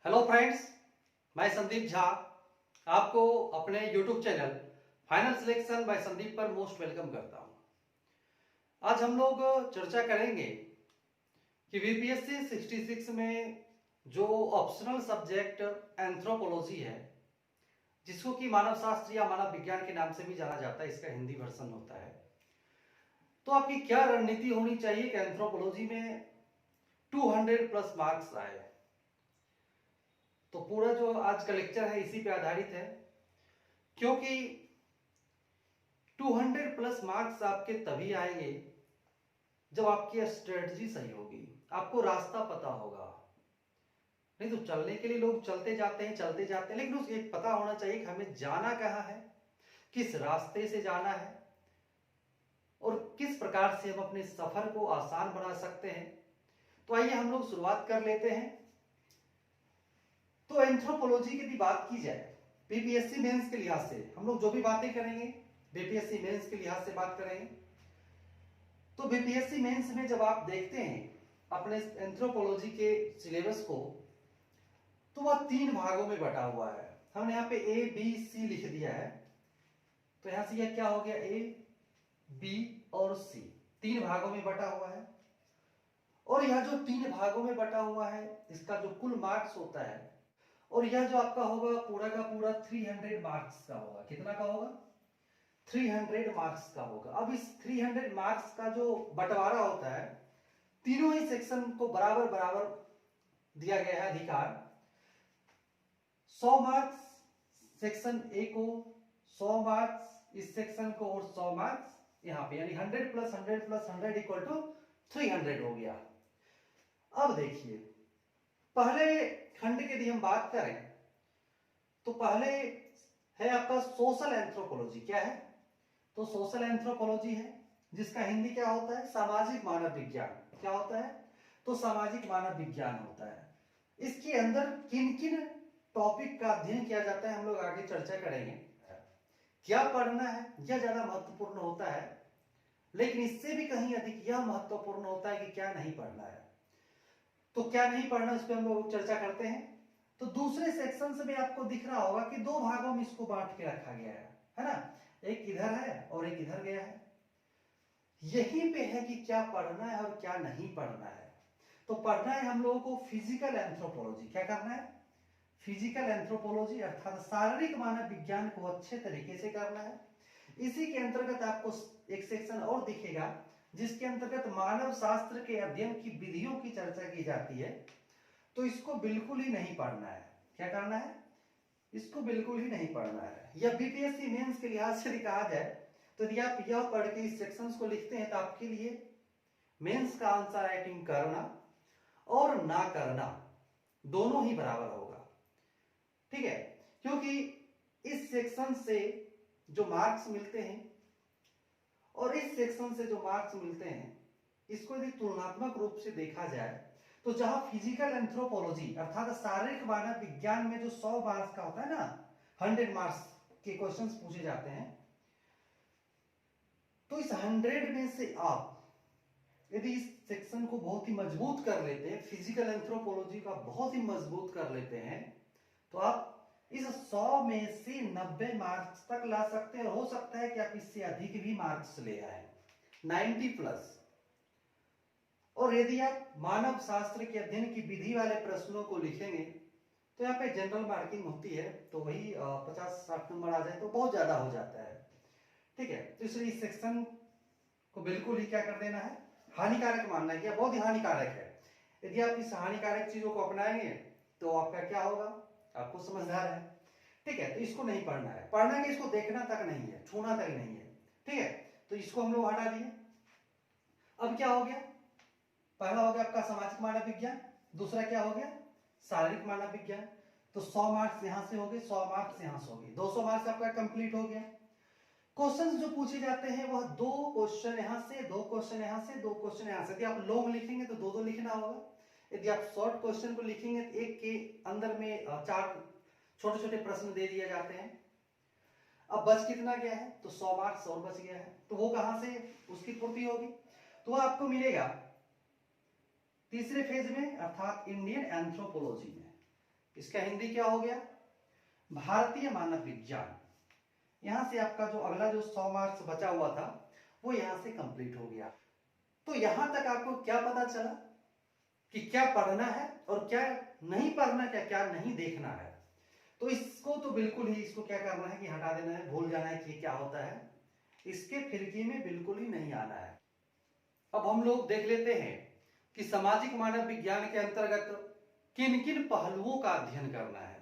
Hello friends, मैं संदीप झा आपको अपने YouTube channel final selection bye Sandeep पर मोस्ट वेलकम करता हूं। आज हम लोग चर्चा करेंगे कि बीपीएससी 66 में जो ऑप्शनल सब्जेक्ट एंथ्रोपोलॉजी है, जिसको कि मानव शास्त्र या मानव विज्ञान के नाम से भी जाना जाता है, इसका हिंदी वर्जन होता है। तो आपकी क्या रणनीति होनी चाहिए कि एंथ्रोपोलॉजी में 200 प्लस मार्क्स आए। तो पूरा जो आज का लेक्चर है इसी पे आधारित है, क्योंकि 200 प्लस मार्क्स आपके तभी आएंगे जब आपकी स्ट्रेटजी सही होगी, आपको रास्ता पता होगा। नहीं तो चलने के लिए लोग चलते जाते हैं, लेकिन उसको एक पता होना चाहिए कि हमें जाना कहाँ है, किस रास्ते से जाना है और किस प्रकार से हम अपने सफर को आसान बना सकते हैं। तो आइए हम लोग शुरुआत कर लेते हैं। तो एंथ्रोपोलॉजी की यदि बात की जाए बीपीएससी मेंस के लिहाज से, हम लोग जो भी बातें करेंगे बीपीएससी मेंस के लिहाज से बात करेंगे। तो बीपीएससी मेंस में जब आप देखते हैं अपने एंथ्रोपोलॉजी के सिलेबस को, तो वह 3 भागों में बटा हुआ है। हमने यहाँ पे ए बी सी लिख दिया है, तो यहां से यह क्या हो गया, ए बी और सी 3 भागों में बटा हुआ है। और यह जो 3 भागों में बटा हुआ है, इसका जो कुल मार्क्स होता है, और यह जो आपका होगा पूरा का पूरा 300 मार्क्स का होगा। कितना का होगा? 300 मार्क्स का होगा। अब इस 300 मार्क्स का जो बंटवारा होता है, तीनों ही सेक्शन को बराबर बराबर दिया गया है अधिकार। 100 मार्क्स सेक्शन ए को, 100 मार्क्स इस सेक्शन को और 100 मार्क्स यहां पे, यानी 100 प्लस 100 प्लस 100 इक्वल टू 300 हो गया। अब देखिए, पहले खंड की यदि हम बात करें तो पहले है आपका सोशल एंथ्रोपोलॉजी। क्या है? तो सोशल एंथ्रोपोलॉजी है, जिसका हिंदी क्या होता है? सामाजिक मानव विज्ञान। क्या होता है? तो सामाजिक मानव विज्ञान होता है। इसके अंदर किन किन टॉपिक का अध्ययन किया जाता है हम लोग आगे चर्चा करेंगे। क्या पढ़ना है यह ज्यादा महत्वपूर्ण होता है, लेकिन इससे भी कहीं अधिक यह महत्वपूर्ण होता है कि क्या नहीं पढ़ना है। तो क्या नहीं पढ़ना, इस पर हम लोग चर्चा करते हैं। तो दूसरे सेक्शन से भी आपको दिख रहा होगा कि 2 भागों में इसको बांट के रखा गया है ना? एक इधर है और एक इधर गया है। यहीं पे है कि क्या पढ़ना है और क्या नहीं पढ़ना है। तो पढ़ना है हम लोगों को फिजिकल एंथ्रोपोलॉजी। क्या करना है? फिजिकल एंथ्रोपोलॉजी, अर्थात शारीरिक मानव विज्ञान को अच्छे तरीके से करना है। इसी के अंतर्गत आपको एक सेक्शन और दिखेगा जिसके अंतर्गत मानव शास्त्र के अध्ययन की विधियों की चर्चा की जाती है। तो इसको बिल्कुल ही नहीं पढ़ना है। क्या करना है? इसको बिल्कुल ही नहीं पढ़ना है। या बीपीएससी मेंस के लिहाज से कहा जाए तो यदि आप यह पढ़ के इस सेक्शंस को लिखते हैं तो आपके लिए मेंस का आंसर राइटिंग करना और ना करना दोनों ही बराबर होगा। ठीक है? क्योंकि इस सेक्शन से जो मार्क्स मिलते हैं और इस सेक्शन से जो मार्क्स मिलते हैं, इसको यदि तुलनात्मक रूप से देखा जाए तो जहां फिजिकल एंथ्रोपोलॉजी अर्थात शारीरिक मानव विज्ञान में जो 100 मार्क्स का होता है ना, 100 मार्क्स के क्वेश्चंस पूछे जाते हैं, तो इस 100 में से आप यदि इस सेक्शन को बहुत ही मजबूत कर लेते हैं, फिजिकल एंथ्रोपोलॉजी का बहुत ही मजबूत कर लेते हैं, तो आप इस 100 में से 90 मार्क्स तक ला सकते हैं। हो सकता है कि आप इससे अधिक भी मार्क्स ले आए, 90 प्लस। और यदि आप मानव शास्त्र के अध्ययन की विधि वाले प्रश्नों को लिखेंगे तो यहाँ पे जनरल मार्किंग होती है, तो वही 50-60 नंबर आ जाए तो बहुत ज्यादा हो जाता है। ठीक है? तो इसलिए इस सेक्शन को बिल्कुल ही क्या कर देना है, हानिकारक मानना है, क्या बहुत ही हानिकारक है। यदि आप इस हानिकारक चीजों को अपनाएंगे तो आपका क्या होगा, आपको समझदार है। ठीक है? तो इसको नहीं पढ़ना है। पढ़ना है, इसको देखना तक नहीं है, छूना तक नहीं है। ठीक है? तो इसको हम लोग हटा दिए। अब क्या हो गया? पहला हो गया आपका सामाजिक मानव विज्ञान, दूसरा क्या हो गया, शारीरिक मानव विज्ञान। तो 100 मार्क्स यहां से हो गए, 100 मार्क्स यहां से हो गए, 200 मार्क्स आपका कंप्लीट हो गया। क्वेश्चंस जो पूछे जाते हैं वह 2 क्वेश्चन यहां से, 2 क्वेश्चन यहां से, 2 क्वेश्चन यहां से। यदि आप लॉन्ग लिखेंगे तो 2-2 लिखना होगा। यदि आप शॉर्ट क्वेश्चन को लिखेंगे तो एक के अंदर में 4 छोटे छोटे प्रश्न दे दिए जाते हैं। अब बच कितना गया है? तो 100 मार्क्स और बच गया है। तो वो कहां से उसकी पूर्ति होगी? तो आपको मिलेगा तीसरे फेज में, अर्थात इंडियन एंथ्रोपोलॉजी में। इसका हिंदी क्या हो गया? भारतीय मानव विज्ञान। यहां से आपका जो अगला जो 100 मार्क्स बचा हुआ था वो यहां से कंप्लीट हो गया। तो यहां तक आपको क्या पता चला कि क्या पढ़ना है और क्या नहीं पढ़ना, क्या क्या नहीं देखना है। तो इसको तो बिल्कुल ही इसको क्या करना है कि हटा देना है, भूल जाना है कि क्या होता है, इसके फिरकी में बिल्कुल ही नहीं आना है। अब हम लोग देख लेते हैं कि सामाजिक मानव विज्ञान के अंतर्गत किन किन पहलुओं का अध्ययन करना है।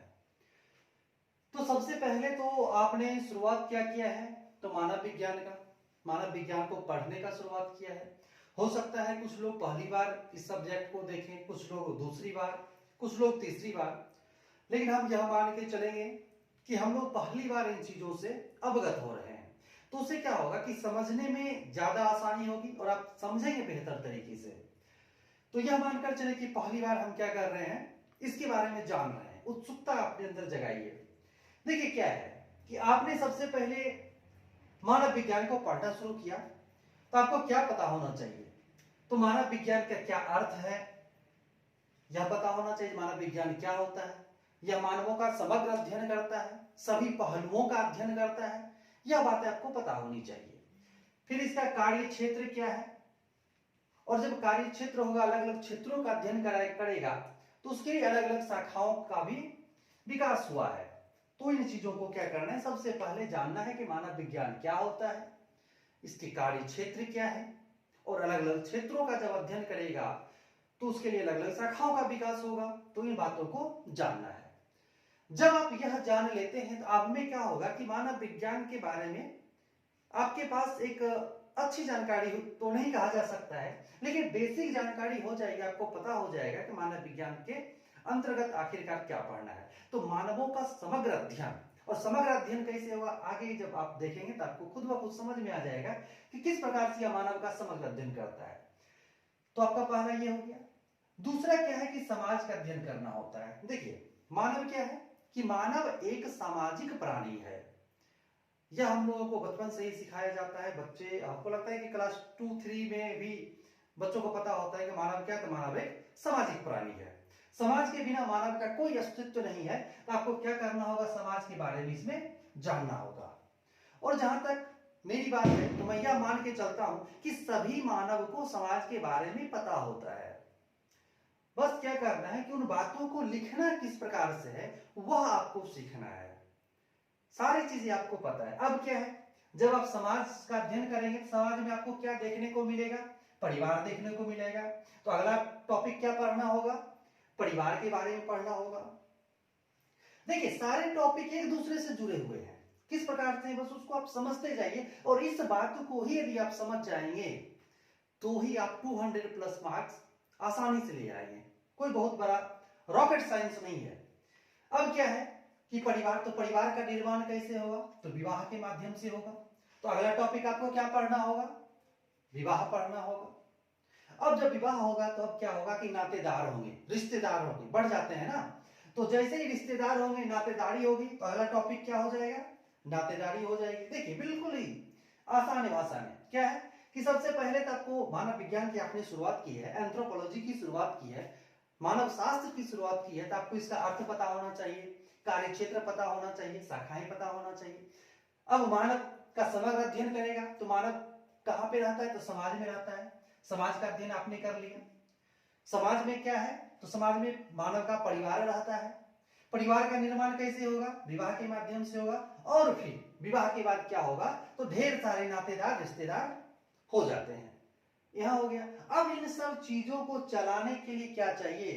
तो सबसे पहले तो आपने शुरुआत क्या किया है? तो मानव विज्ञान का, मानव विज्ञान को पढ़ने का शुरुआत किया है। हो सकता है कुछ लोग पहली बार इस सब्जेक्ट को देखें, कुछ लोग दूसरी बार, कुछ लोग तीसरी बार, लेकिन हम यह मान के चलेंगे कि हम लोग पहली बार इन चीजों से अवगत हो रहे हैं। तो उससे क्या होगा कि समझने में ज्यादा आसानी होगी और आप समझेंगे बेहतर तरीके से। तो यह मानकर चले कि पहली बार हम क्या कर रहे हैं, इसके बारे में जान रहे हैं, उत्सुकता अपने अंदर जगाइए। देखिए क्या है कि आपने सबसे पहले मानव विज्ञान को पढ़ना शुरू किया तो आपको क्या पता होना चाहिए? तो मानव विज्ञान का क्या अर्थ है यह पता होना चाहिए। मानव विज्ञान क्या होता है? यह मानवों का समग्र अध्ययन करता है, सभी पहलुओं का अध्ययन करता है, यह बातें आपको पता होनी चाहिए। फिर इसका कार्य क्षेत्र क्या है, और जब कार्य क्षेत्र होगा, अलग अलग क्षेत्रों का अध्ययन करेगा तो उसके लिए अलग अलग शाखाओं का भी विकास हुआ है। तो इन चीजों को क्या करना है, सबसे पहले जानना है कि मानव विज्ञान क्या होता है, इसके कार्य क्षेत्र क्या है, और अलग अलग क्षेत्रों का जब अध्ययन करेगा तो उसके लिए अलग अलग शाखाओं का विकास होगा। तो इन बातों को जानना है। जब आप यह जान लेते हैं तो आप में क्या होगा कि मानव विज्ञान के बारे में आपके पास एक अच्छी जानकारी तो नहीं कहा जा सकता है, लेकिन बेसिक जानकारी हो जाएगी। आपको पता हो जाएगा कि मानव विज्ञान के अंतर्गत आखिरकार क्या पढ़ना है। तो मानवों का समग्र अध्ययन, और समग्र अध्ययन कैसे होगा आगे जब आप देखेंगे तो आपको खुद ब खुद समझ में आ जाएगा कि किस प्रकार से मानव का समग्र अध्ययन करता है। तो आपका पहला ये हो गया। दूसरा क्या है कि समाज का अध्ययन करना होता है। देखिए मानव क्या है कि मानव एक सामाजिक प्राणी है। यह हम लोगों को बचपन से ही सिखाया जाता है। बच्चे, आपको लगता है कि क्लास 2-3 में भी बच्चों को पता होता है कि मानव क्या है? तो मानव एक सामाजिक प्राणी है। समाज के बिना मानव का कोई अस्तित्व नहीं है। तो आपको क्या करना होगा, समाज के बारे में इसमें जानना होगा। और जहां तक मेरी बात है तो मैं यह मान के चलता हूं कि सभी मानव को समाज के बारे में पता होता है। बस क्या करना है कि उन बातों को लिखना किस प्रकार से है वह आपको सीखना है। सारी चीजें आपको पता है। अब क्या है, जब आप समाज का अध्ययन करेंगे तो समाज में आपको क्या देखने को मिलेगा? परिवार देखने को मिलेगा। तो अगला टॉपिक क्या पढ़ना होगा? परिवार के बारे में पढ़ना होगा। देखिए सारे टॉपिक एक दूसरे से जुड़े हुए हैं। किस प्रकार से, बस उसको आप समझते जाइए, और इस बात को ही यदि आप समझ जाएंगे तो ही आप 200+ मार्क्स आसानी से ले आएंगे। कोई बहुत बड़ा रॉकेट साइंस नहीं है। अब क्या है कि परिवार, तो परिवार का निर्माण कैसे होगा? तो विवाह के माध्यम से होगा। तो अगला टॉपिक आपको क्या पढ़ना होगा? विवाह पढ़ना होगा। अब जब विवाह होगा तो अब क्या होगा कि नातेदार होंगे, रिश्तेदार होंगे, बढ़ जाते हैं ना। तो जैसे ही रिश्तेदार होंगे, नातेदारी होगी, तो अगला टॉपिक क्या हो जाएगा? नातेदारी हो जाएगी। देखिए बिल्कुल ही आसान भाषा में क्या है कि सबसे पहले तो आपको मानव विज्ञान की आपने शुरुआत की है, एंथ्रोपोलॉजी की शुरुआत की है, मानव शास्त्र की शुरुआत की है, तो आपको इसका अर्थ पता होना चाहिए, कार्य क्षेत्र पता होना चाहिए, शाखाएं पता होना चाहिए। अब मानव का समग्र अध्ययन करेगा तो मानव कहां पे रहता है? तो समाज में रहता है। समाज का अध्ययन आपने कर लिया। समाज में क्या है? तो समाज में मानव का परिवार रहता है। परिवार का निर्माण कैसे होगा? विवाह के माध्यम से होगा। और फिर विवाह के बाद क्या होगा? तो ढेर सारे नातेदार, रिश्तेदार हो जाते हैं। यहां हो गया। अब इन सब चीजों को चलाने के लिए क्या चाहिए?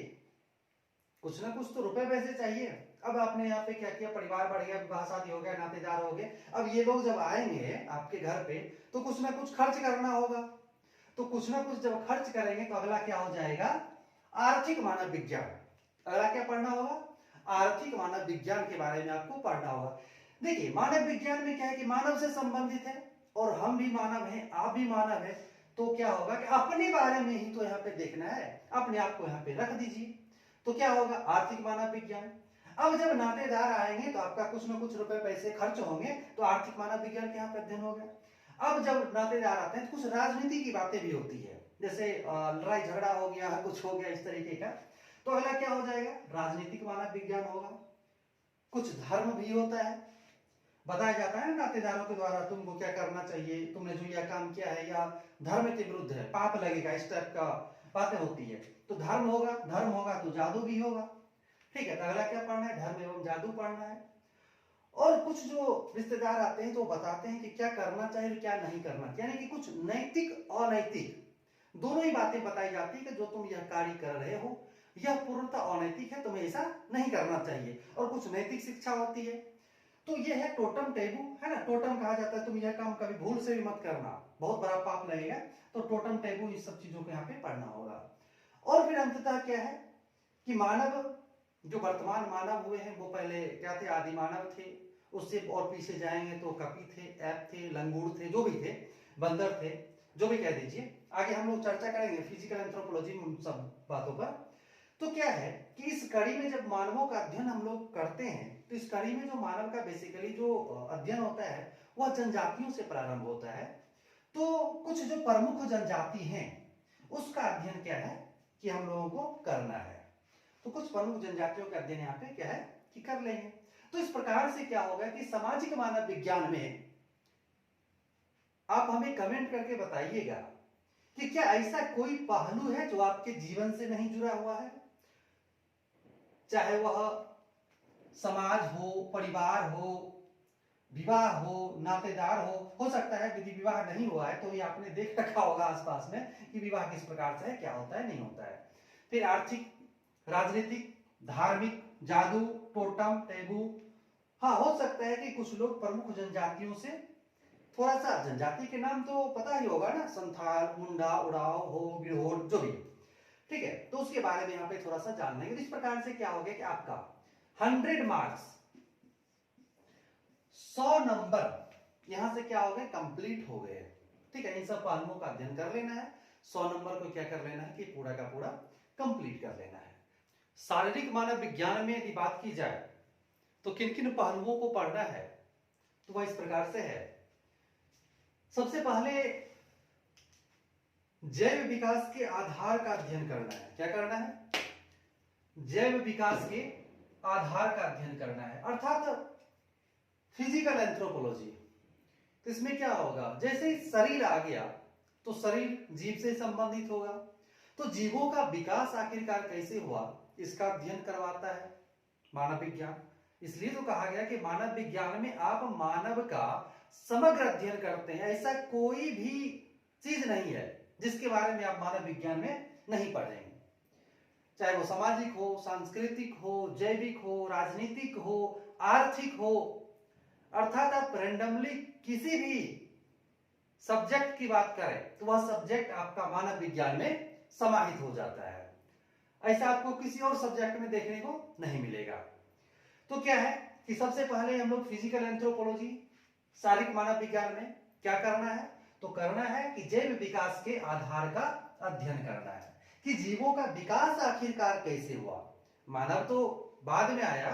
कुछ ना कुछ तो रुपए पैसे चाहिए। अब आपने यहाँ पे क्या किया, परिवार बढ़ गया, विवाह शादी हो गया, नातेदार हो गए। अब ये लोग जब आएंगे आपके घर पे तो कुछ ना कुछ खर्च करना होगा। तो कुछ ना कुछ जब खर्च करेंगे तो अगला क्या हो जाएगा? आर्थिक मानव विज्ञान। अगला क्या पढ़ना होगा? आर्थिक मानव विज्ञान के बारे में आपको पढ़ना होगा। देखिए मानव विज्ञान में क्या है कि मानव से संबंधित है, और हम भी मानव हैं, आप भी मानव है। तो क्या होगा कि अपने बारे में ही तो यहाँ पे देखना है, अपने आप को यहाँ पे रख दीजिए। तो क्या होगा? आर्थिक मानव विज्ञान। अब जब नातेदार आएंगे तो आपका कुछ ना कुछ रुपए पैसे खर्च होंगे, तो आर्थिक मानव विज्ञान के यहाँ पे अध्ययन हो गया। अब जब नातेदार आते हैं तो कुछ राजनीति की बातें भी होती है, जैसे लड़ाई झगड़ा हो गया, कुछ हो गया इस तरीके का। तो तो अगला क्या हो जाएगा, राजनीतिक मानव विज्ञान होगा। कुछ धर्म भी होता है, बताया जाता है ना नातेदारों के द्वारा तुमको क्या करना चाहिए, तुमने जो यह काम किया है या धर्म के विरुद्ध है, पाप लगेगा, इस टाइप का बातें होती है। तो धर्म होगा तो जादू भी होगा। ठीक है, तो अगला क्या पढ़ना है, धर्म एवं जादू पढ़ना है। और कुछ जो रिश्तेदार आते हैं तो बताते हैं कि क्या करना चाहिए और क्या नहीं करना चाहिए, यानी कि कुछ नैतिक अनैतिक दोनों ही बातें बताई जाती है कि जो तुम यह कार्य कर रहे हो यह पूर्णतः अनैतिक है, तुम्हें ऐसा नहीं करना चाहिए। और कुछ नैतिक शिक्षा होती है। तो यह है टोटम टेबू, है ना, टोटम कहा जाता है तुम यह काम कभी भूल से भी मत करना, बहुत बड़ा पाप लगेगा। तो टोटम टेबू इस सब चीजों को यहाँ पे पढ़ना होगा। और फिर अंततः क्या है कि मानव, जो वर्तमान मानव हुए हैं वो पहले क्या थे, आदि मानव थे। उससे और पीछे जाएंगे तो कपि थे, ऐप थे, लंगूर थे, जो भी थे, बंदर थे, जो भी कह दीजिए। आगे हम लोग चर्चा करेंगे फिजिकल एंथ्रोपोलॉजी में सब बातों पर। तो क्या है कि इस कड़ी में जब मानवों का अध्ययन हम लोग करते हैं तो इस कड़ी में जो मानव का बेसिकली जो अध्ययन होता है वह जनजातियों से प्रारंभ होता है। तो कुछ जो प्रमुख जनजाति हैं उसका अध्ययन क्या है कि हम लोगों को करना है। तो कुछ प्रमुख जनजातियों का अध्ययन यहाँ पे क्या है कि कर लेंगे। तो इस प्रकार से क्या होगा कि सामाजिक मानव विज्ञान में आप हमें कमेंट करके बताइएगा कि क्या ऐसा कोई पहलू है जो आपके जीवन से नहीं जुड़ा हुआ है, चाहे वह समाज हो, परिवार हो, विवाह हो, नातेदार हो सकता है यदि विवाह नहीं हुआ है तो ये आपने देख रखा होगा आसपास में कि विवाह किस प्रकार से है, क्या होता है, नहीं होता है। फिर आर्थिक, राजनीतिक, धार्मिक, जादू, टोटम टेबू। हाँ, हो सकता है कि कुछ लोग प्रमुख जनजातियों से थोड़ा सा, जनजाति के नाम तो पता ही होगा ना, संथाल, मुंडा, उड़ाव, हो, बिरहोर, जो भी, ठीक है, तो उसके बारे में यहाँ पे थोड़ा सा जान लेंगे। इस प्रकार से क्या हो गया कि आपका 100 मार्क्स 100 नंबर यहां से क्या हो गए, कंप्लीट हो गए। ठीक है, इन सब पहलुओं का अध्ययन कर लेना है, 100 नंबर को क्या कर लेना है कि पूरा का पूरा कंप्लीट कर लेना है। शारीरिक मानव विज्ञान में यदि बात की जाए तो किन किन पहलुओं को पढ़ना है तो वह इस प्रकार से है। सबसे पहले जैव विकास के आधार का अध्ययन करना है। क्या करना है, जैव विकास के आधार का अध्ययन करना है, अर्थात फिजिकल एंथ्रोपोलॉजी। तो इसमें क्या होगा, जैसे ही शरीर आ गया तो शरीर जीव से संबंधित होगा। तो जीवों का विकास आखिरकार कैसे हुआ इसका अध्ययन करवाता है मानव विज्ञान। इसलिए तो कहा गया कि मानव विज्ञान में आप मानव का समग्र अध्ययन करते हैं। ऐसा कोई भी चीज नहीं है जिसके बारे में आप मानव विज्ञान में नहीं पढ़ेंगे, चाहे वो सामाजिक हो, सांस्कृतिक हो, जैविक हो, राजनीतिक हो, आर्थिक हो। अर्थात आप रैंडमली किसी भी सब्जेक्ट की बात करें तो वह सब्जेक्ट आपका मानव विज्ञान में समाहित हो जाता है। ऐसा आपको किसी और सब्जेक्ट में देखने को नहीं मिलेगा। तो क्या है कि सबसे पहले हम लोग फिजिकल एंथ्रोपोलॉजी, शारीरिक मानव विज्ञान में क्या करना है, तो करना है कि जैव विकास के आधार का अध्ययन करना है कि जीवों का विकास आखिरकार कैसे हुआ। मानव तो बाद में आया,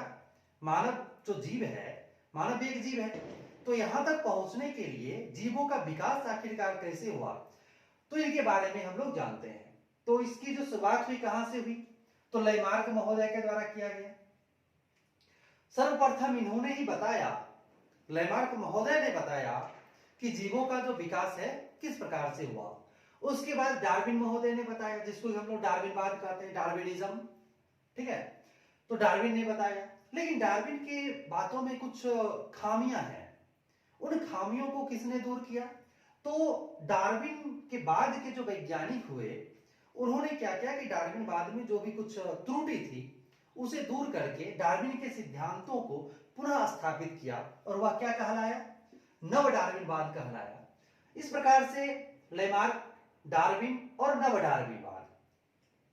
मानव जो जीव है, मानव भी एक जीव है, तो यहां तक पहुंचने के लिए जीवों का विकास आखिरकार कैसे हुआ तो इनके बारे में हम लोग जानते हैं। तो इसकी जो शुरुआत हुई कहां से हुई, तो लैमार्क महोदय के द्वारा किया गया। सर्वप्रथम इन्होंने ही बताया, लैमार्क महोदय ने बताया कि जीवों का जो विकास है किस प्रकार से हुआ। उसके बाद डार्विन महोदय ने बताया, जिसको हम लोग डार्विनवाद कहते हैं, डार्विनिज्म, ठीक है, तो डार्विन ने बताया। लेकिन डार्विन की बातों में कुछ खामियां हैं। उन खामियों को किसने दूर किया, तो डार्विन के बाद के जो वैज्ञानिक हुए उन्होंने क्या किया कि डार्विनवाद में जो भी कुछ त्रुटि थी उसे दूर करके डार्विन के सिद्धांतों को पुनः स्थापित किया और वह क्या कहलाया, नव डार्विनवाद कहलाया। इस प्रकार से लैमार्क, डार्विन और नव डार्विनवाद,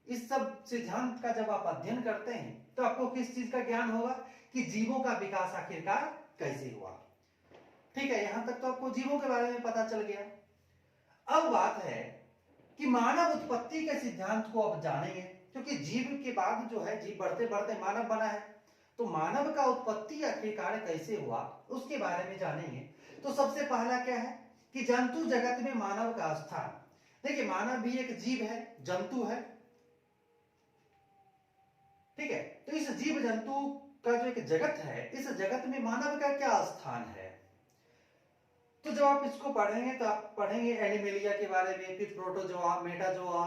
इस सब सिद्धांत का जब आप अध्ययन करते हैं तो आपको किस चीज का ज्ञान होगा कि जीवों का विकास आखिरकार कैसे हुआ। ठीक है, यहां तक तो आपको जीवों के बारे में पता चल गया। अब बात है कि मानव उत्पत्ति के सिद्धांत को अब जानेंगे, क्योंकि जीव के बाद जो है, जीव बढ़ते बढ़ते मानव बना है, तो मानव का उत्पत्ति आखिरकार कैसे हुआ उसके बारे में जानेंगे। तो सबसे पहला क्या है कि जंतु जगत में मानव का स्थान। देखिए, मानव भी एक जीव है, जंतु है, ठीक है। तो इस जीव जंतु का जो एक जगत है, इस जगत में मानव का क्या स्थान है? तो जब आप इसको पढ़ेंगे तो आप पढ़ेंगे एनिमेलिया के बारे में, फिर protozoa, metazoa,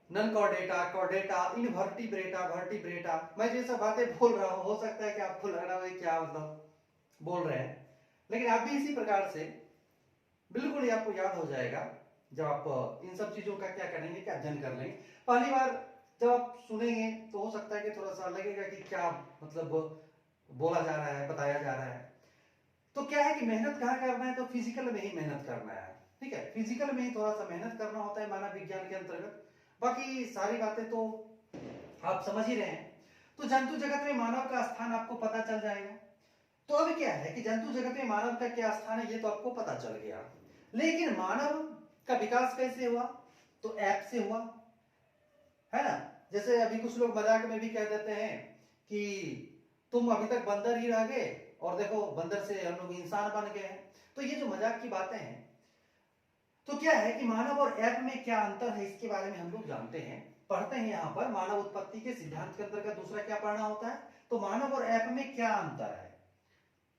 non chordata, chordata, invertebrata, vertebrata. मैं जो सब बातें बोल रहा हूं, हो सकता है कि आपको लग रहा हो क्या मतलब बोल रहे हैं, लेकिन आप भी इसी प्रकार से बिल्कुल ही आपको याद हो जाएगा जब आप इन सब चीजों का क्या करेंगे, क्या अध्ययन कर लेंगे। पहली बार जब आप सुनेंगे तो हो सकता है कि थोड़ा सा लगेगा कि क्या मतलब बोला जा रहा है, बताया जा रहा है। तो क्या है कि मेहनत कहाँ करना है, तो फिजिकल में ही मेहनत करना है, ठीक है। फिजिकल में ही थोड़ा सा मेहनत करना होता है मानव विज्ञान के अंतर्गत। बाकी सारी बातें तो आप समझ ही रहे हैं। तो जंतु जगत में मानव का स्थान आपको पता चल जाएगा। तो अब क्या है कि जंतु जगत में मानव का क्या स्थान है, ये तो आपको पता चल गया। लेकिन मानव का विकास कैसे हुआ? तो ऐप से हुआ, है ना। जैसे अभी कुछ लोग मजाक में भी कह देते हैं कि तुम अभी तक बंदर ही रह गए और देखो बंदर से हम लोग इंसान बन गए हैं। तो ये जो मजाक की बातें हैं, तो क्या है कि मानव और ऐप में क्या अंतर है, इसके बारे में हम लोग जानते हैं, पढ़ते हैं। यहाँ पर मानव उत्पत्ति के सिद्धांत के अंतर्गत दूसरा क्या पढ़ना होता है, तो मानव और ऐप में क्या अंतर है,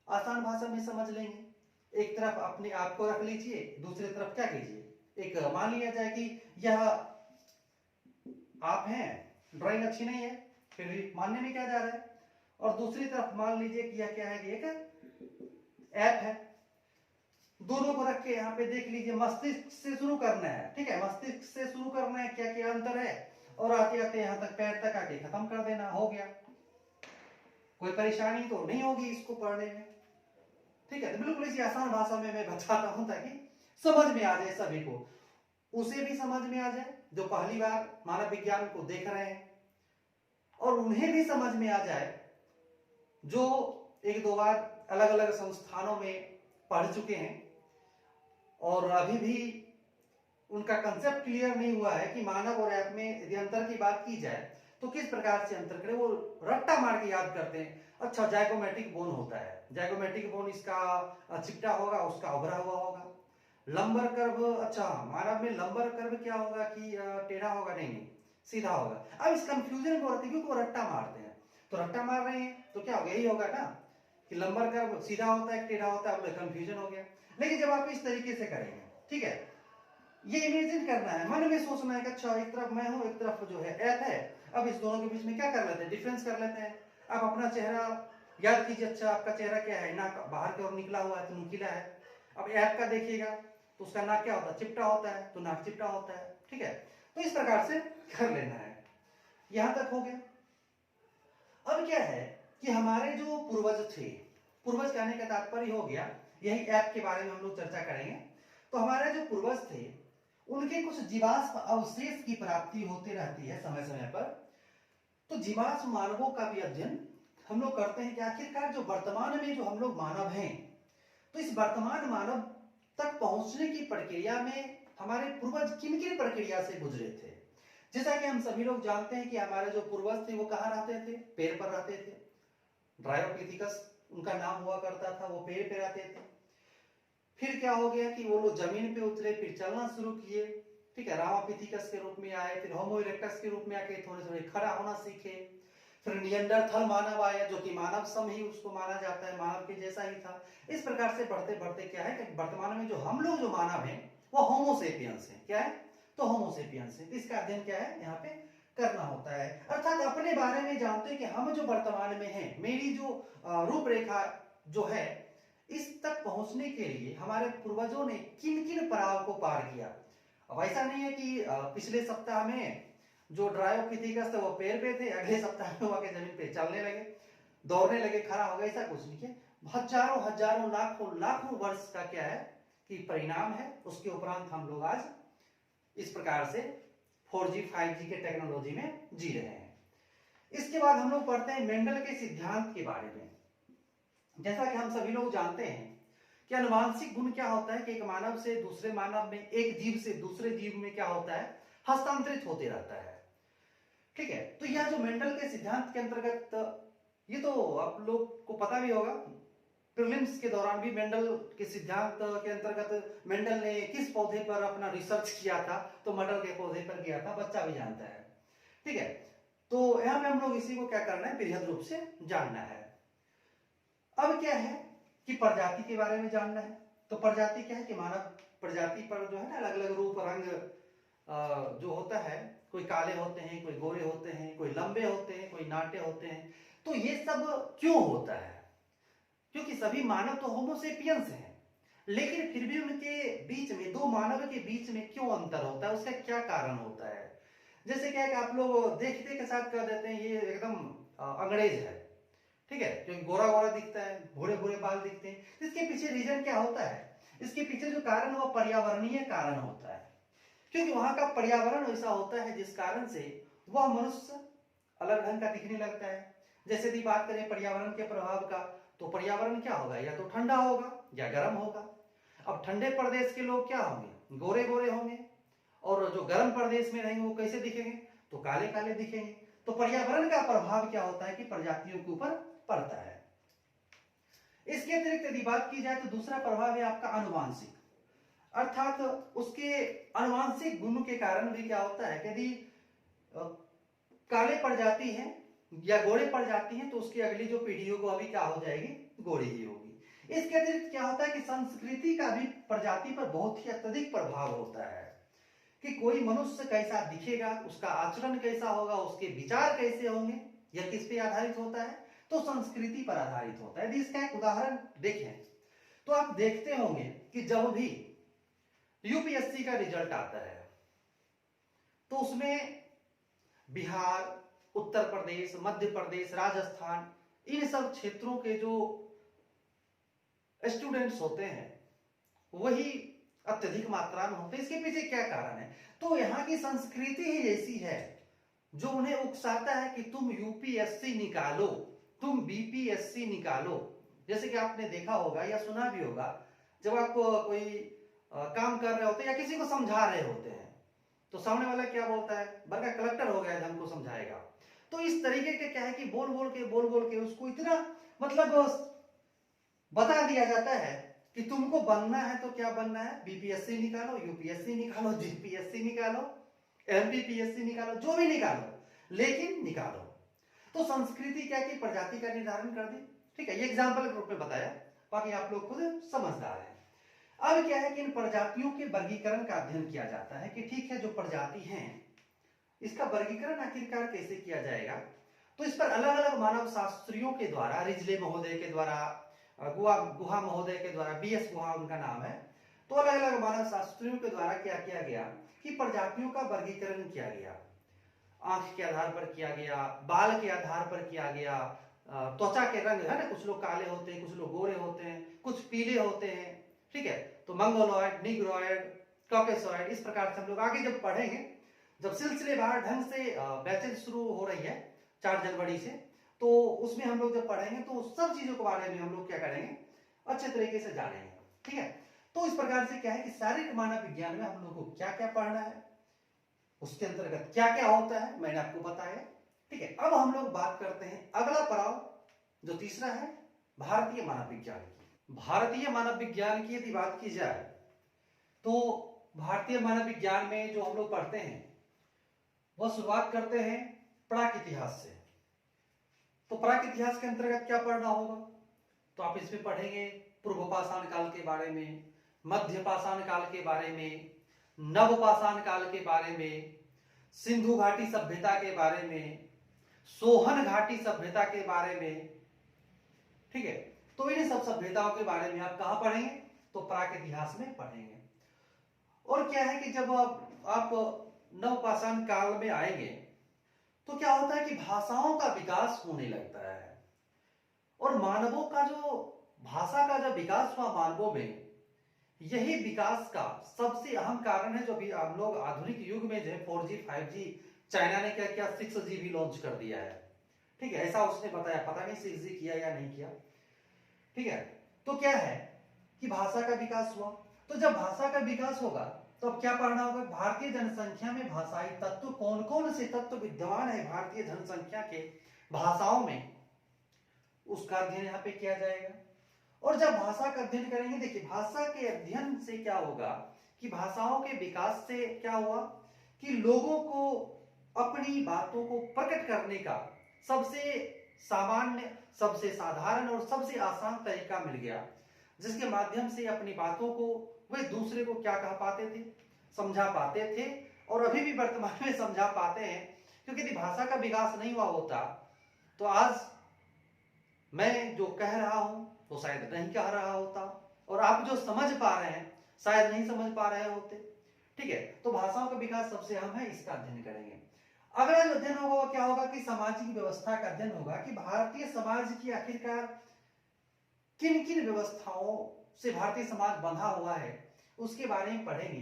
आसान भाषा में समझ लेंगे। एक तरफ अपने आप को रख लीजिए, दूसरी तरफ क्या कीजिए, एक मान लिया जाए कि यह आप हैं, ड्राइंग अच्छी नहीं है, फिर भी मानने में क्या जा रहा है। और दूसरी तरफ मान लीजिए कि यह क्या है, कि एक ऐप है। दोनों को रख के यहाँ पे देख लीजिए, मस्तिष्क से शुरू करना है, ठीक है, मस्तिष्क से शुरू करना है, क्या क्या अंतर है, और आते आते यहाँ तक पैर तक आके खत्म कर देना, हो गया। कोई परेशानी तो नहीं होगी इसको पढ़ने में, ठीक है। तो बिल्कुल इसी आसान भाषा में मैं बताता हूं ताकि समझ में आ जाए सभी को, उसे भी समझ में आ जाए जो पहली बार मानव विज्ञान को देख रहे हैं, और उन्हें भी समझ में आ जाए जो एक दो बार अलग अलग संस्थानों में पढ़ चुके हैं और अभी भी उनका कंसेप्ट क्लियर नहीं हुआ है कि मानव और ऐप में यदि अंतर की बात की जाए तो किस प्रकार से अंतर करें। वो रट्टा मार के याद करते हैं, अच्छा जाइगोमेटिक बोन होता है, जाइगोमेटिक बोन इसका चिपटा होगा, उसका उभरा हुआ होगा। लंबर कर्व, अच्छा मानव में लंबर कर्व क्या होगा कि टेढ़ा होगा, नहीं सीधा होगा। अब इस कंफ्यूजन को होती है क्योंकि वो रट्टा मारते हैं, तो रट्टा मार रहे हैं तो क्या होगा, यही होगा ना कि लंबर कर्व सीधा होता है, टेढ़ा होता है, अब कंफ्यूजन हो गया। लेकिन जब आप इस तरीके से करेंगे, ठीक है, ये इमेजिन करना है, मन में सोचना है कि अच्छा एक तरफ मैं हूं, एक तरफ जो है ऐप है। अब इस दोनों के बीच में क्या कर लेते हैं, डिफरेंस कर लेते हैं। आप अपना चेहरा याद कीजिए, अच्छा आपका चेहरा क्या है, नाक बाहर की ओर निकला हुआ है तो नुकीला है। अब ऐप का देखिएगा तो उसका नाक क्या होता है, चिपटा होता है, तो नाक चिपटा होता है, ठीक है। तो इस प्रकार से कर लेना है, यहां तक हो गया। अब क्या है कि हमारे जो पूर्वज थे, पूर्वज कहने का तात्पर्य हो गया, यही ऐप के बारे में हम लोग चर्चा करेंगे। तो हमारे जो पूर्वज थे उनके कुछ जीवाश्म अवशेष की प्राप्ति होती रहती है समय समय पर। तो जीवाश्म मानवों का भी अध्ययन हम लोग करते हैं कि आखिरकार जो वर्तमान में जो हम लोग मानव हैं, तो इस वर्तमान मानव तक पहुंचने की प्रक्रिया में हमारे पूर्वज किन किन प्रक्रिया से गुजरे थे। जैसा कि हम सभी लोग जानते हैं कि हमारे जो पूर्वज थे वो कहाँ रहते थे, पेड़ पर रहते थे। ड्रायोपिथिकस उनका नाम हुआ करता था, वो पेड़ पे रहते थे। फिर क्या हो गया कि वो लोग जमीन पे उतरे, फिर चलना शुरू किए, ठीक है, रामापिथिकस के रूप में आए, फिर होमो इरेक्टस के रूप में आके थोड़े थोड़े खड़ा होना सीखे। फिर नियंडरथल मानव आया जो कि मानव सम ही उसको माना जाता है, मानव के जैसा ही था। इस प्रकार से बढ़ते बढ़ते क्या है कि वर्तमान में जो हम लोग जो मानव हैं वो होमोसेपियंस हैं। क्या है, तो होमोसेपियंस है। इसका अध्ययन क्या है यहाँ पे करना होता है, अर्थात अपने बारे में जानते हैं कि हम जो वर्तमान में हैं, मेरी जो रूपरेखा जो है, इस तक पहुंचने के लिए हमारे पूर्वजों ने किन किन पड़ाव को पार किया। अब ऐसा नहीं है कि पिछले सप्ताह में जो ड्रायोपिथिकस थे वो पैर पे थे, अगले सप्ताह में वो आके जमीन पे चलने लगे, दौड़ने लगे, खड़ा हो गए, ऐसा कुछ नहीं है। हजारों हजारों लाखों लाखों वर्ष का क्या है कि परिणाम है, उसके उपरांत हम लोग आज इस प्रकार से 4G 5G के टेक्नोलॉजी में जी रहे हैं। इसके बाद हम लोग पढ़ते हैं मेंडल के सिद्धांत के बारे में। जैसा कि हम सभी लोग जानते हैं कि अनुवांशिक गुण क्या होता है कि एक मानव से दूसरे मानव में, एक जीव से दूसरे जीव में क्या होता है, हस्तांतरित होते रहता है, ठीक है। तो यह जो मेंडल के सिद्धांत के अंतर्गत, ये तो आप लोग को पता भी होगा, प्रीलिम्स के दौरान भी मेंडल के सिद्धांत के अंतर्गत मेंडल ने किस पौधे पर अपना रिसर्च किया था, तो मटर के पौधे पर किया था, बच्चा भी जानता है, ठीक है। तो यहाँ पे हम लोग इसी को क्या करना है, बृहद रूप से जानना है। अब क्या है कि प्रजाति के बारे में जानना है। तो प्रजाति क्या है कि मानव प्रजाति पर जो है ना अलग अलग रूप रंग जो होता है, कोई काले होते हैं, कोई गोरे होते हैं, कोई लंबे होते हैं, कोई नाटे होते हैं। तो ये सब क्यों होता है? क्योंकि सभी मानव तो होमोसेपियंस हैं, लेकिन फिर भी उनके बीच में, दो मानव के बीच में क्यों अंतर होता है, उसका क्या कारण होता है? जैसे क्या है कि आप लोग देखते के साथ कह देते हैं ये एकदम अंग्रेज है, ठीक है, क्योंकि गोरा गोरा दिखता है, भूरे भूरे बाल दिखते हैं। इसके पीछे रीजन क्या होता है? इसके पीछे जो कारण है वो पर्यावरणीय कारण होता है, क्योंकि वहां का पर्यावरण ऐसा होता है जिस कारण से वह मनुष्य अलग ढंग का दिखने लगता है। जैसे यदि बात करें पर्यावरण के प्रभाव का, तो पर्यावरण क्या होगा, या तो ठंडा होगा या गर्म होगा। अब ठंडे प्रदेश के लोग क्या होंगे, गोरे गोरे होंगे, और जो गर्म प्रदेश में रहेंगे वो कैसे दिखेंगे, तो काले काले दिखेंगे। तो पर्यावरण का प्रभाव क्या होता है कि प्रजातियों के ऊपर पड़ता है। इसके अतिरिक्त यदि बात की जाए तो दूसरा प्रभाव है आपका अनुवांशिक, अर्थात उसके अनुवांशिक गुण के कारण भी क्या होता है कि यदि काले पड़ जाती है या गोरे पड़ जाती हैं तो उसकी अगली जो पीढ़ी होगी अभी क्या हो जाएगी, गोरी ही होगी। इसके अतिरिक्त क्या होता है कि संस्कृति का भी प्रजाति पर बहुत ही अत्यधिक प्रभाव होता है कि कोई मनुष्य कैसा दिखेगा, उसका आचरण कैसा होगा, उसके विचार कैसे होंगे, यह किस पे आधारित होता है, तो संस्कृति पर आधारित होता है। यदि इसका एक उदाहरण देखें तो आप देखते होंगे कि जब भी यूपीएससी का रिजल्ट आता है तो उसमें बिहार, उत्तर प्रदेश, मध्य प्रदेश, राजस्थान, इन सब क्षेत्रों के जो स्टूडेंट्स होते हैं वही अत्यधिक मात्रा में होते हैं। इसके पीछे क्या कारण है? तो यहाँ की संस्कृति ही ऐसी है जो उन्हें उकसाता है कि तुम यूपीएससी निकालो, तुम बीपीएससी निकालो। जैसे कि आपने देखा होगा या सुना भी होगा, जब आप कोई काम कर रहे होते हैं या किसी को समझा रहे होते हैं तो सामने वाला क्या बोलता है, बड़का कलेक्टर हो गया हमको समझाएगा। तो इस तरीके के क्या है कि बोल बोल के उसको इतना मतलब बता दिया जाता है कि तुमको बनना है तो क्या बनना है, बीपीएससी निकालो, यूपीएससी निकालो, जीपीएससी निकालो, एमपीपीएससी निकालो, जो भी निकालो, लेकिन निकालो। तो संस्कृति क्या की प्रजाति का निर्धारण कर दी, ठीक है, ये एग्जाम्पल के रूप में बताया, बाकी आप लोग खुद समझदार हैं। अब क्या है कि इन प्रजातियों के वर्गीकरण का अध्ययन किया जाता है कि ठीक है जो प्रजाति है इसका वर्गीकरण आखिरकार कैसे किया जाएगा। तो इस पर अलग अलग मानव शास्त्रियों के द्वारा, रिजले महोदय के द्वारा, गुहा महोदय के द्वारा, बीएस गुहा उनका नाम है, तो अलग अलग मानव शास्त्रियों के द्वारा क्या किया गया कि प्रजातियों का वर्गीकरण किया गया। आंख के आधार पर किया गया, बाल के आधार पर किया गया, त्वचा के रंग है ना, कुछ लोग काले होते हैं, कुछ लोग गोरे होते हैं, कुछ पीले होते हैं, ठीक है। तो मंगोलॉयड, निग्रोइड, कॉकेसॉइड, इस प्रकार से हम लोग आगे जब पढ़ेंगे, जब सिलसिलेवार ढंग से बैचेज शुरू हो रही है 4 जनवरी से, तो उसमें हम लोग जब पढ़ेंगे तो सब चीजों के बारे में हम लोग क्या करेंगे, अच्छे तरीके से जानेंगे, ठीक है। तो इस प्रकार से क्या है कि शारीरिक मानव विज्ञान में हम लोग को क्या क्या पढ़ना है, उसके अंतर्गत क्या क्या होता है, मैंने आपको बताया, ठीक है। अब हम लोग बात करते हैं अगला पड़ाव जो तीसरा है भारतीय मानव विज्ञान की। भारतीय मानव विज्ञान की यदि बात की जाए तो भारतीय मानव विज्ञान में जो हम लोग पढ़ते हैं वह शुरुआत करते हैं प्राक इतिहास से। तो प्राक इतिहास के अंतर्गत क्या पढ़ना होगा, तो आप इसमें पढ़ेंगे पूर्व पाषाण काल के बारे में, मध्य पाषाण काल के बारे में, नव पाषाण काल के बारे में, सिंधु घाटी सभ्यता के बारे में, सोहन घाटी सभ्यता के बारे में, ठीक है। तो इन सब सभ्यताओं के बारे में आप कहां पढ़ेंगे, तो प्राक इतिहास में पढ़ेंगे। और क्या है कि जब आप नव पाषाण काल में आएंगे तो क्या होता है कि भाषाओं का विकास होने लगता है, और मानवों का जो भाषा का जो विकास हुआ मानवों में, यही विकास का सबसे अहम कारण है जो भी हम लोग आधुनिक युग में जो है 4G 5G, चाइना ने क्या किया 6G भी लॉन्च कर दिया है, ठीक है, ऐसा उसने बताया, पता नहीं 6G किया या नहीं किया, ठीक है। तो क्या है कि भाषा का विकास हुआ, तो जब भाषा का विकास होगा तो अब क्या पढ़ना होगा, भारतीय जनसंख्या में भाषाई तत्व कौन कौन से तत्व विद्यमान है भारतीय जनसंख्या के भाषाओं में, उसका अध्ययन यहाँ पे किया जाएगा। और जब भाषा का अध्ययन करेंगे, देखिए भाषा के अध्ययन से क्या होगा कि भाषाओं के विकास से क्या हुआ कि लोगों को अपनी बातों को प्रकट करने का सबसे सामान्य, सबसे साधारण और सबसे आसान तरीका मिल गया, जिसके माध्यम से अपनी बातों को वे दूसरे को क्या कह पाते थे, समझा पाते थे, और अभी भी वर्तमान में समझा पाते हैं। क्योंकि यदि भाषा का विकास नहीं हुआ होता तो आज मैं जो कह रहा हूं वो शायद नहीं कह रहा होता, और आप जो समझ पा रहे हैं शायद नहीं समझ पा रहे होते। ठीक है, तो भाषाओं का विकास सबसे अहम है, इसका अध्ययन करेंगे। अगला जो अध्ययन होगा वो क्या होगा कि सामाजिक व्यवस्था का अध्ययन होगा, कि भारतीय समाज की आखिरकार किन किन व्यवस्थाओं से भारतीय समाज बंधा हुआ है उसके बारे में पढ़ेंगे।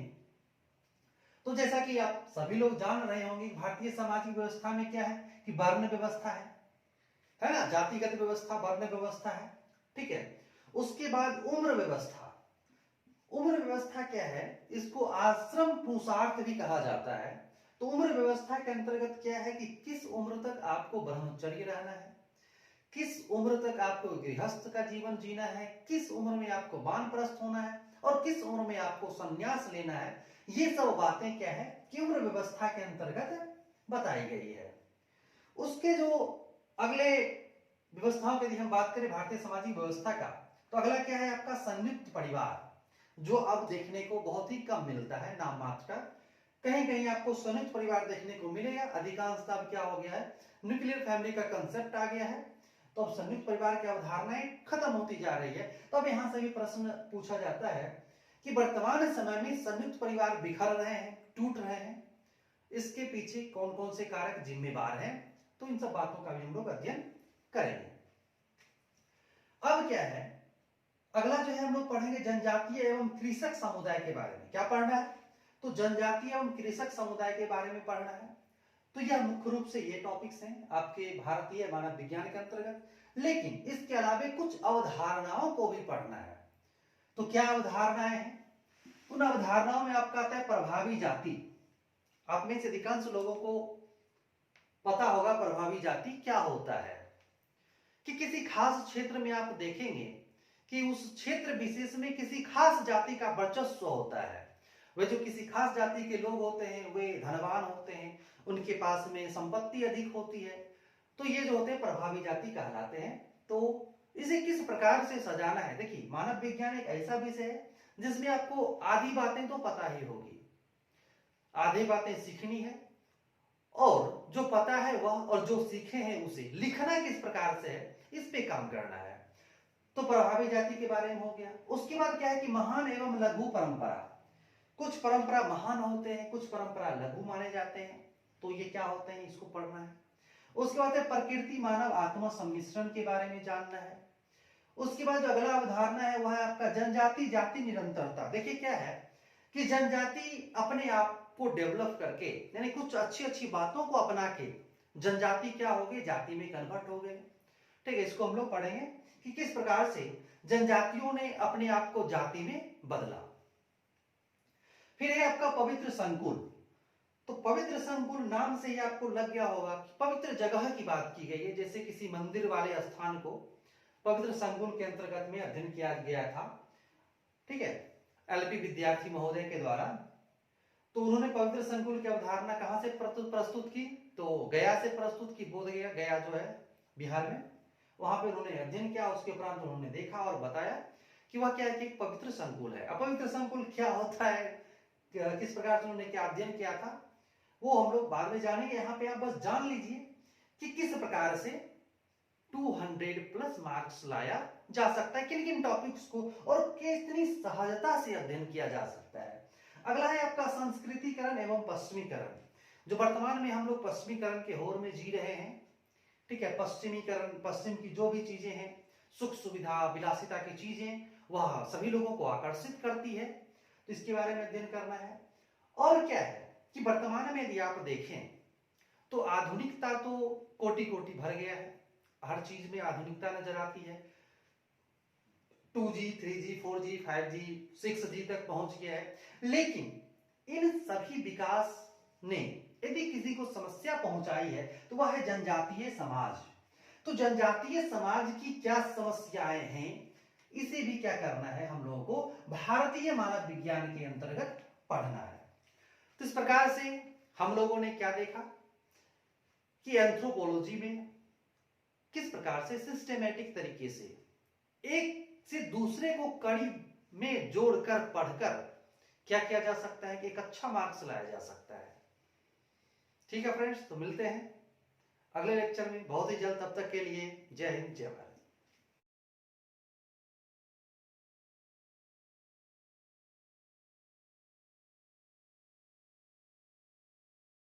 तो जैसा कि आप सभी लोग जान रहे होंगे भारतीय सामाजिक व्यवस्था में क्या है कि वर्ण व्यवस्था है ना, जातिगत व्यवस्था, वर्ण व्यवस्था है। ठीक है, उसके बाद उम्र व्यवस्था। उम्र व्यवस्था क्या है, इसको आश्रम पुरुषार्थ भी कहा जाता है। तो उम्र व्यवस्था के अंतर्गत क्या है कि किस उम्र तक आपको ब्रह्मचर्य रहना है, किस उम्र तक आपको गृहस्थ का जीवन जीना है, किस उम्र में आपको वानप्रस्थ होना है, और किस उम्र में आपको संन्यास लेना है। ये सब बातें क्या है कि उम्र व्यवस्था के अंतर्गत बताई गई है। उसके जो अगले व्यवस्थाओं की यदि हम बात करें भारतीय सामाजिक व्यवस्था का, तो अगला क्या है आपका संयुक्त परिवार, जो अब देखने को बहुत ही कम मिलता है, नाम मात्र का। कहीं कहीं आपको संयुक्त परिवार देखने को मिलेगा, अधिकांशतः अब क्या हो गया है, न्यूक्लियर फैमिली का कंसेप्ट आ गया है। तो अब संयुक्त परिवार की अवधारणाएं खत्म होती जा रही है। तो अब यहां से भी प्रश्न पूछा जाता है कि वर्तमान समय में संयुक्त परिवार बिखर रहे हैं, टूट रहे हैं, इसके पीछे कौन कौन से कारक जिम्मेवार हैं। तो इन सब बातों का भी हम लोग अध्ययन करेंगे। अब क्या है, अगला जो है हम लोग पढ़ेंगे जनजातीय एवं कृषक समुदाय के बारे में। क्या पढ़ना है, तो जनजातीय एवं कृषक समुदाय के बारे में पढ़ना है। तो यह मुख्य रूप से ये टॉपिक्स हैं आपके भारतीय मानव विज्ञान के अंतर्गत, लेकिन इसके अलावा कुछ अवधारणाओं को भी पढ़ना है। तो क्या अवधारणाएं हैं, उन अवधारणाओं में आपका आता है प्रभावी जाति। आप में से अधिकांश लोगों को पता होगा प्रभावी जाति क्या होता है, कि किसी खास क्षेत्र में आप देखेंगे कि उस क्षेत्र विशेष में किसी खास जाति का वर्चस्व होता है। वे जो किसी खास जाति के लोग होते हैं वे धनवान होते हैं, उनके पास में संपत्ति अधिक होती है, तो ये जो होते हैं प्रभावी जाति कहलाते हैं। तो इसे किस प्रकार से सजाना है, देखिए मानव विज्ञान एक ऐसा विषय है जिसमें आपको आधी बातें तो पता ही होगी, आधी बातें सीखनी है, और जो पता है वह और जो सीखे हैं उसे लिखना किस प्रकार से है, इस पे काम करना है। तो प्रभावी जाति के बारे में हो गया। उसके बाद क्या है कि महान एवं लघु परंपरा। कुछ परंपरा महान होते हैं, कुछ परंपरा लघु माने जाते हैं, तो ये क्या होते हैं इसको पढ़ना है। उसके बाद है प्रकृति मानव आत्मा सम्मिश्रण के बारे में जानना है। उसके बाद जो अगला अवधारणा है वह है आपका जनजाति जाति निरंतरता। देखिए क्या है कि जनजाति अपने आप को डेवलप करके, यानी कुछ अच्छी अच्छी बातों को अपना के जनजाति क्या हो गई, जाति में कन्वर्ट हो गए। ठीक है, इसको हम लोग पढ़ेंगे कि किस प्रकार से जनजातियों ने अपने आप को जाति में बदला। फिर है आपका पवित्र संकुल। तो पवित्र संकुल नाम से ही आपको लग गया होगा कि पवित्र जगह की बात की गई है, जैसे किसी मंदिर वाले स्थान को पवित्र संकुल के अंतर्गत में अध्ययन किया गया था। ठीक है, एलपी विद्यार्थी महोदय के द्वारा। तो उन्होंने पवित्र संकुल की अवधारणा कहां से प्रस्तुत की, तो गया से प्रस्तुत की। बोध गया, गया जो है बिहार में, वहां पे उन्होंने अध्ययन किया। उसके उपरांत उन्होंने देखा और बताया कि वह क्या है कि पवित्र संकुल है। अपवित्र संकुल क्या होता है, किस प्रकार से उन्होंने क्या अध्ययन किया था, वो हम लोग बाद में जानेंगे। यहाँ पे आप बस जान लीजिए कि किस प्रकार से 200 प्लस मार्क्स लाया जा सकता है, किन किन टॉपिक्स को, और कितनी सहजता से अध्ययन किया जा सकता है। अगला है आपका संस्कृतिकरण एवं पश्चिमीकरण। जो वर्तमान में हम लोग पश्चिमीकरण के होर में जी रहे हैं। ठीक है, पश्चिमीकरण, पश्चिम की जो भी चीजें हैं, सुख सुविधा विलासिता की चीजें, वह सभी लोगों को आकर्षित करती है, तो इसके बारे में अध्ययन करना है। और क्या है कि वर्तमान में यदि आप देखें तो आधुनिकता तो कोटि कोटि भर गया है, हर चीज में आधुनिकता नजर आती है। 2G 3G 4G 5G 6G तक पहुंच गया है, लेकिन इन सभी विकास ने यदि किसी को समस्या पहुंचाई है तो वह है जनजातीय समाज। तो जनजातीय समाज की क्या समस्याएं हैं, इसे भी क्या करना है हम लोगों को भारतीय मानव विज्ञान के अंतर्गत पढ़ना है। तो इस प्रकार से हम लोगों ने क्या देखा कि एंथ्रोपोलॉजी में किस प्रकार से सिस्टेमेटिक तरीके से एक से दूसरे को कड़ी में जोड़कर पढ़कर क्या किया जा सकता है कि एक अच्छा मार्क्स लाया जा सकता है। ठीक है फ्रेंड्स, तो मिलते हैं अगले लेक्चर में बहुत ही जल्द। तब तक के लिए जय हिंद, जय भारत।